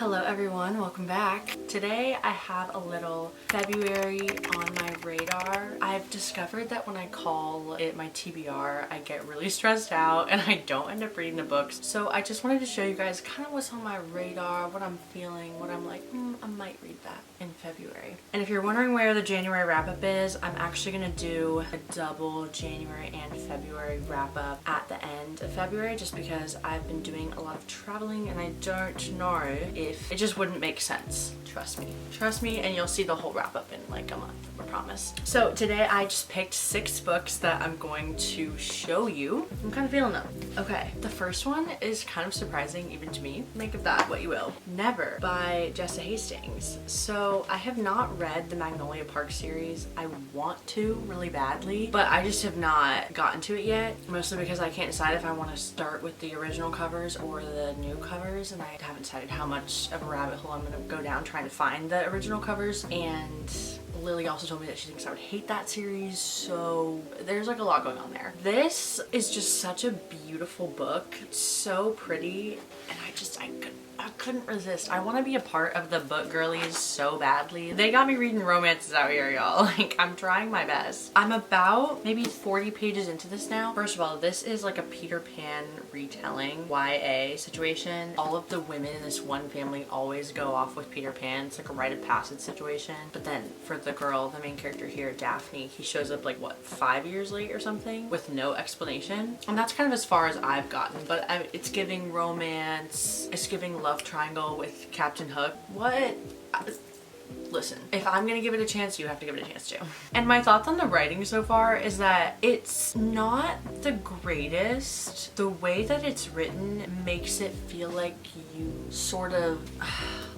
Hello everyone, welcome back. Today I have a little February on my radar. I've discovered that when I call it my TBR, I get really stressed out and I don't end up reading the books. So I just wanted to show you guys kind of what's on my radar, what I'm feeling, what I'm like, I might read that in February. And if you're wondering where the January wrap-up is, I'm actually gonna do a double January and February wrap-up at the end of February just because I've been doing a lot of traveling and I don't know if it just wouldn't make sense. Trust me, and you'll see the whole wrap up in like a month, I promise. So today I just picked 6 books that I'm going to show you. I'm kind of feeling them. Okay, the first one is kind of surprising even to me. Make of that what you will. Never by Jessa Hastings. So I have not read the Magnolia Park series. I want to really badly, but I just have not gotten to it yet, mostly because I can't decide if I want to start with the original covers or the new covers, and I haven't decided how much of a rabbit hole I'm going to go down trying to find the original covers. And Lily also told me that she thinks I would hate that series, so there's like a lot going on there. This is just such a beautiful book. It's so pretty, and I couldn't resist. I want to be a part of the book girlies so badly. They got me reading romances out here, y'all. Like, I'm trying my best. I'm about maybe 40 pages into this now. First of all, this is like a Peter Pan retelling YA situation. All of the women in this one family always go off with Peter Pan. It's like a rite of passage situation. But then for the girl, the main character here, Daphne, he shows up like, what, 5 years late or something with no explanation. And that's kind of as far as I've gotten. But it's giving romance. It's giving love triangle with Captain Hook. What? Listen, if I'm gonna give it a chance, you have to give it a chance too. And my thoughts on the writing so far is that it's not the greatest. The way that it's written makes it feel like you sort of...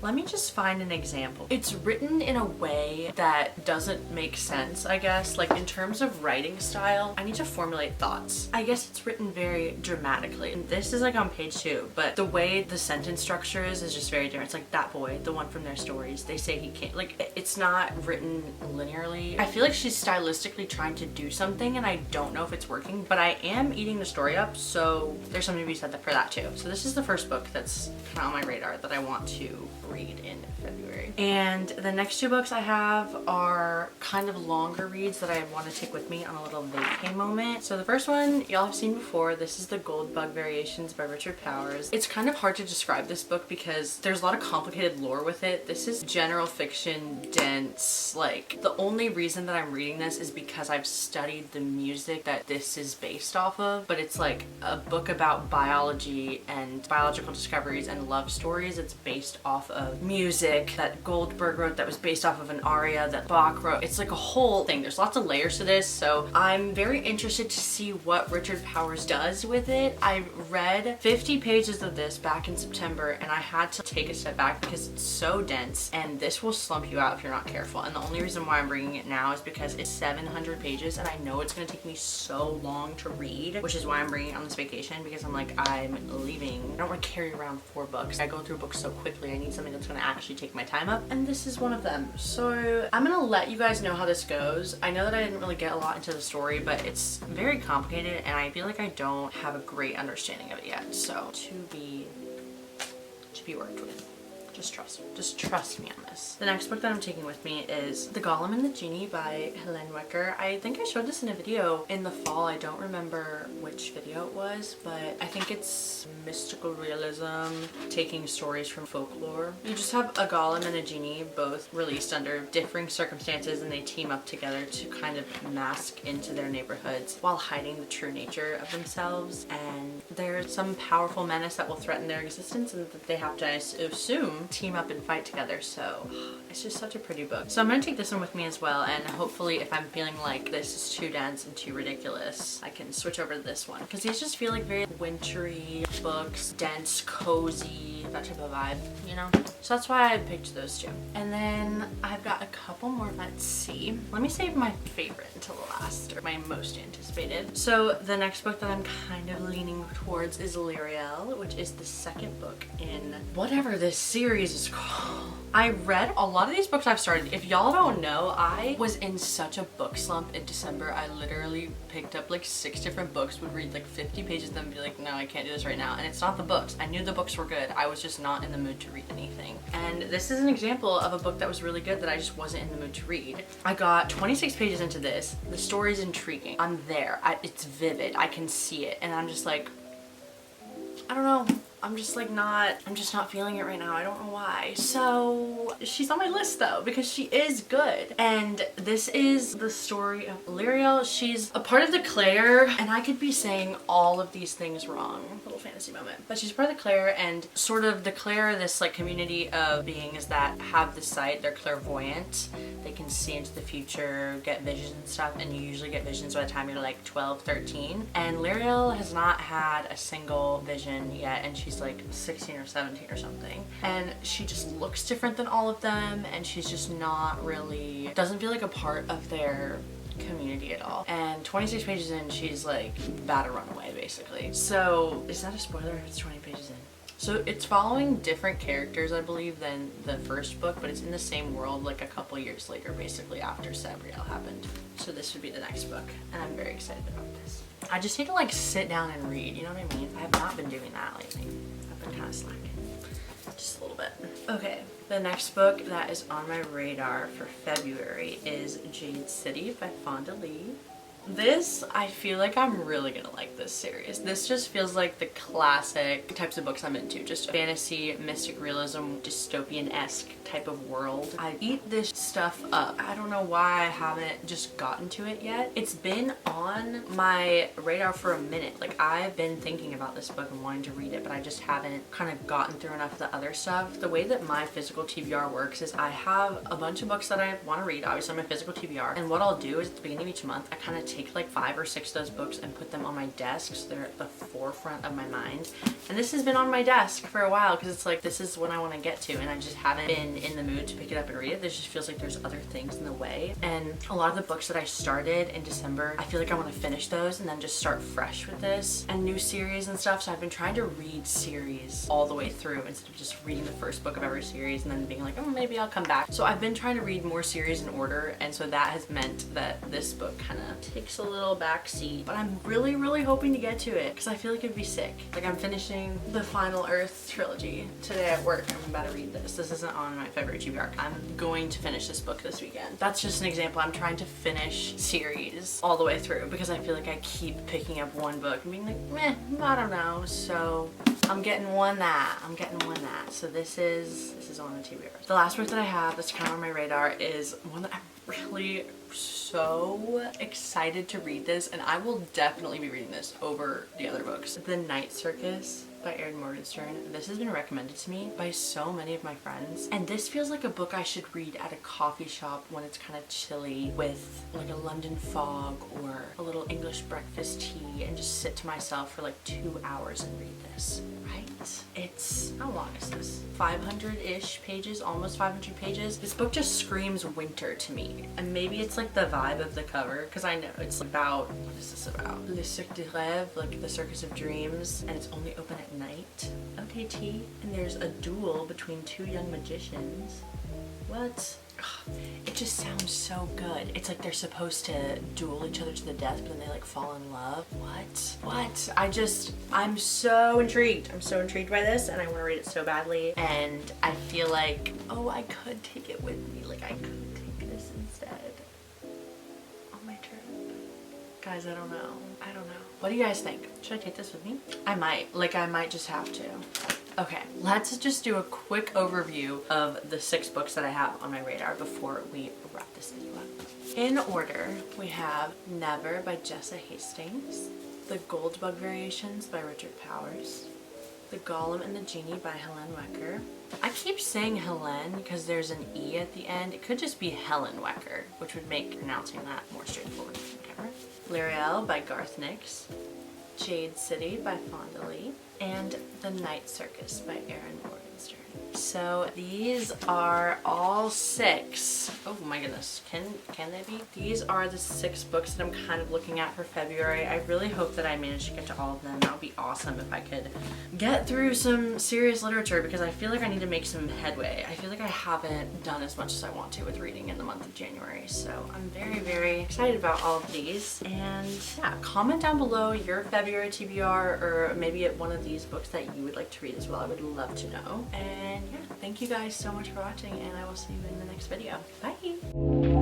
Let me just find an example. It's written in a way that doesn't make sense, I guess. Like, in terms of writing style, I need to formulate thoughts. I guess it's written very dramatically. And this is like on page 2, but the way the sentence structure is just very different. It's like, that boy, the one from their stories, they say he can't. Like, it's not written linearly. I feel like she's stylistically trying to do something and I don't know if it's working, but I am eating the story up, so there's something to be said for that too. So this is the first book that's kind of on my radar that I want to read in February. And the next 2 books I have are kind of longer reads that I want to take with me on a little vacay moment. So the first one y'all have seen before. This is the Goldbug Variations by Richard Powers. It's kind of hard to describe this book because there's a lot of complicated lore with it. This is general fiction, dense. Like, the only reason that I'm reading this is because I've studied the music that this is based off of, but it's like a book about biology and biological discoveries and love stories. It's based off of music that Goldberg wrote that was based off of an aria that Bach wrote. It's like a whole thing. There's lots of layers to this, so I'm very interested to see what Richard Powers does with it. I read 50 pages of this back in September and I had to take a step back because it's so dense and this will slump you out if you're not careful. And the only reason why I'm bringing it now is because it's 700 pages and I know it's going to take me so long to read, which is why I'm bringing it on this vacation, because I'm like, I'm leaving. I don't want to carry around 4 books. I go through books so quickly. I need something that's going to actually take my time up, and this is one of them. So I'm gonna let you guys know how this goes. I know that I didn't really get a lot into the story, but it's very complicated and I feel like I don't have a great understanding of it yet, so to be worked with. Just trust me on this. The next book that I'm taking with me is The Golem and the Genie by Helene Wecker. I think I showed this in a video in the fall. I don't remember which video it was, but I think it's mystical realism, taking stories from folklore. You just have a golem and a genie, both released under differing circumstances, and they team up together to kind of mask into their neighborhoods while hiding the true nature of themselves. And there's some powerful menace that will threaten their existence and that they have to, I assume, team up and fight together. So it's just such a pretty book. So I'm gonna take this one with me as well, and hopefully if I'm feeling like this is too dense and too ridiculous, I can switch over to this one, because these just feel like very wintry books, dense, cozy, that type of vibe, you know? So that's why I picked those 2. And then I've got a couple more. Let's see. Let me save my favorite until the last, or my most anticipated. So the next book that I'm kind of leaning towards is Lyriel, which is the second book in whatever this series series is called. I read a lot of these books I've started. If y'all don't know, I was in such a book slump in December. I literally picked up like 6 different books, would read like 50 pages of them and be like, no, I can't do this right now. And it's not the books. I knew the books were good. I was just not in the mood to read anything. And this is an example of a book that was really good that I just wasn't in the mood to read. I got 26 pages into this. The story's intriguing. I'm there. It's vivid. I can see it. And I'm just like, I don't know. I'm just not feeling it right now. I don't know why. So she's on my list though, because she is good. And this is the story of Lyriel. She's a part of the Claire, and I could be saying all of these things wrong. Little fantasy moment. But she's part of the Claire, and sort of the Claire, this like community of beings that have the sight. They're clairvoyant. They can see into the future, get visions and stuff, and you usually get visions by the time you're like 12, 13. And Lyriel has not had a single vision yet, and she's like 16 or 17 or something. And she just looks different than all of them, and she's just not really, doesn't feel like a part of their community at all. And 26 pages in, she's like about to run away basically. So is that a spoiler if it's 20 pages in? So it's following different characters, I believe, than the first book, but it's in the same world like a couple years later, basically after Sabriel happened. So this would be the next book, and I'm very excited about this. I just need to like sit down and read, you know what I mean? I have not been doing that lately. I've been kind of slacking, just a little bit. Okay, the next book that is on my radar for February is Jade City by Fonda Lee. This, I feel like I'm really gonna like this series. This just feels like the classic types of books I'm into. Just fantasy, mystic realism, dystopian-esque type of world. I eat this stuff up. I don't know why I haven't just gotten to it yet. It's been on my radar for a minute. Like, I've been thinking about this book and wanting to read it, but I just haven't kind of gotten through enough of the other stuff. The way that my physical TBR works is I have a bunch of books that I want to read, obviously on my physical TBR, and what I'll do is at the beginning of each month, I kind of take like 5 or 6 of those books and put them on my desk so they're at the forefront of my mind. And this has been on my desk for a while because it's like, this is what I want to get to, and I just haven't been in the mood to pick it up and read it. There just feels like there's other things in the way. And a lot of the books that I started in December, I feel like I want to finish those and then just start fresh with this and new series and stuff. So I've been trying to read series all the way through instead of just reading the first book of every series and then being like, oh, maybe I'll come back. So I've been trying to read more series in order, and so that has meant that this book kind of takes a little backseat. But I'm really, really hoping to get to it because I feel like it'd be sick. Like, I'm finishing the Final Earth trilogy today at work. I'm about to read this. This isn't on my February TBR. I'm going to finish this book this weekend. That's just an example. I'm trying to finish series all the way through because I feel like I keep picking up one book and being like, meh, I don't know. So I'm getting one that. So this is on the TBR. The last book that I have that's kind of on my radar is one that I'm really so excited to read this, and I will definitely be reading this over the other books. The Night Circus by Erin Morgenstern. This has been recommended to me by so many of my friends, and this feels like a book I should read at a coffee shop when it's kind of chilly with like a London fog or a little English breakfast tea, and just sit to myself for like 2 hours and read this, right? It's, how long is this? 500-ish pages, almost 500 pages. This book just screams winter to me, and maybe it's like the vibe of the cover, because I know it's about, what is this about? Le Cirque des Rêves, like the Circus of Dreams, and it's only open at night. Okay, T. And there's a duel between 2 young magicians. What? Ugh, it just sounds so good. It's like they're supposed to duel each other to the death, but then they like fall in love. What? I'm so intrigued. I'm so intrigued by this, and I want to read it so badly. And I feel like, oh, I could take it with me. Like, I could take this instead on my trip. Guys, I don't know. What do you guys think? Should I take this with me? I might. Like, I might just have to. Okay, let's just do a quick overview of the 6 books that I have on my radar before we wrap this video up. In order, we have Never by Jessa Hastings, The Goldbug Variations by Richard Powers, The Golem and the Genie by Helene Wecker. I keep saying Helene because there's an E at the end. It could just be Helen Wecker, which would make pronouncing that more straightforward. Whatever. Lyriel by Garth Nix, Jade City by Fonda Lee, and The Night Circus by Erin Morgenstern. So these are all 6. Oh my goodness, can they be? These are the 6 books that I'm kind of looking at for February. I really hope that I manage to get to all of them. That would be awesome if I could get through some serious literature, because I feel like I need to make some headway. I feel like I haven't done as much as I want to with reading in the month of January. So I'm very, very excited about all of these. And yeah, comment down below your February TBR, or maybe one of these books that you would like to read as well. I would love to know. And yeah, thank you guys so much for watching, and I will see you in the next video. Bye!